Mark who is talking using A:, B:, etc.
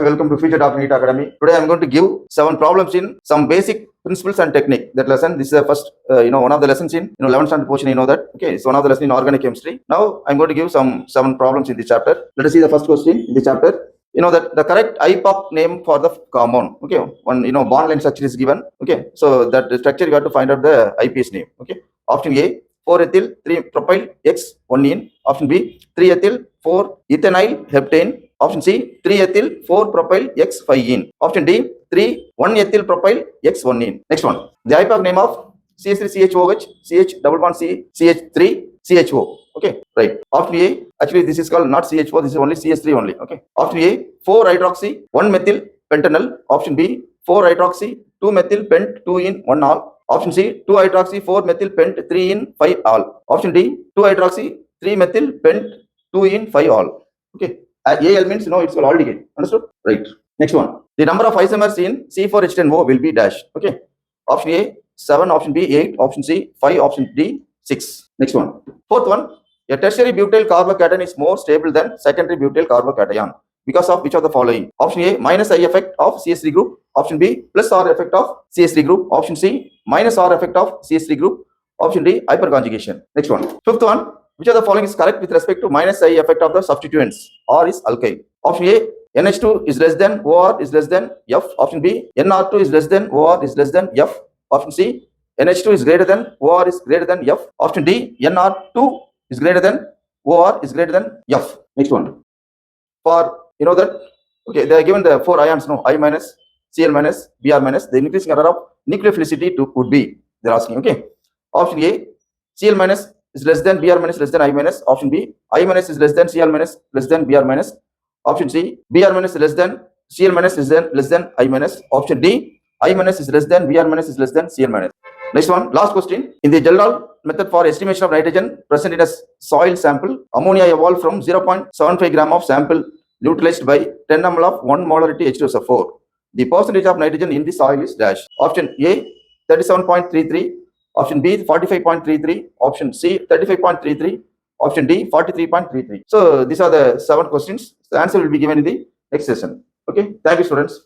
A: Welcome to Future Doctor NEET Academy. Today I am going to give 7 problems in some basic principles and technique. That lesson, this is the first, one of the lessons in 11th standard portion. You know that. Okay, it's one of the lessons in organic chemistry. Now I am going to give some 7 problems in this chapter. Let us see the first question in this chapter. You know that the correct IPOC name for the compound. Okay, one bond length structure is given. Okay, so that the structure you have to find out the IPS name. Okay, option A 4-ethyl 3-propyl X 1-ene. Option B 3-ethyl 4-ethanyl heptane. Option C 3-ethyl 4-propyl X 5-ene. Option D 3-1-ethyl propyl X 1-ene. Next one, the IPOC name of CH3CHOH CH double bond C CH3 CHO. Okay, right. Option A, actually this is called not CH4, this is only CH3 only. Okay. Option A 4-hydroxy 1-methyl pentanal. Option B 4-hydroxy 2-methyl pent 2-ene 1-all. Option C 2-hydroxy 4-methyl pent 3-ene 5-all. Option D 2-hydroxy 3-methyl pent 2-ene 5-all. Okay. AL means it's called aldehyde. Understood? Right. Next one. The number of isomers in C4H10O will be dash. Okay. Option A 7, option B 8, option C 5, option D 6. Next one. Fourth one. A tertiary butyl carbocation is more stable than secondary butyl carbocation because of which of the following? Option A minus I effect of CH3 group. Option B plus R effect of CH3 group. Option C minus R effect of CH3 group. Option D hyperconjugation. Next one. Fifth one. Which of the following is correct with respect to minus I effect of the substituents? R is alkyl. Option A NH2 is less than OR is less than F. Option B NR2 is less than OR is less than F. Option C NH2 is greater than OR is greater than F. Option D NR2 is greater than OR is greater than F. Next one. For that, okay, they are given the 4 ions, I minus, Cl minus, Br minus. The increasing order of nucleophilicity would be, they're asking. Okay. Option A Cl minus is less than Br minus less than I minus. Option B I minus is less than Cl minus less than Br minus. Option C Br minus is less than Cl minus is less than I minus. Option D I minus is less than Br minus is less than Cl minus. Next one, last question. In the Gel-Dal method for estimation of nitrogen present in a soil sample, ammonia evolved from 0.75 gram of sample neutralized by 10 ml of 1 molarity H2SO4. The percentage of nitrogen in the soil is dash. Option A 37.33. Option B 45.33. Option C 35.33. Option D 43.33. So these are the 7 questions. The answer will be given in the next session. Okay. Thank you, students.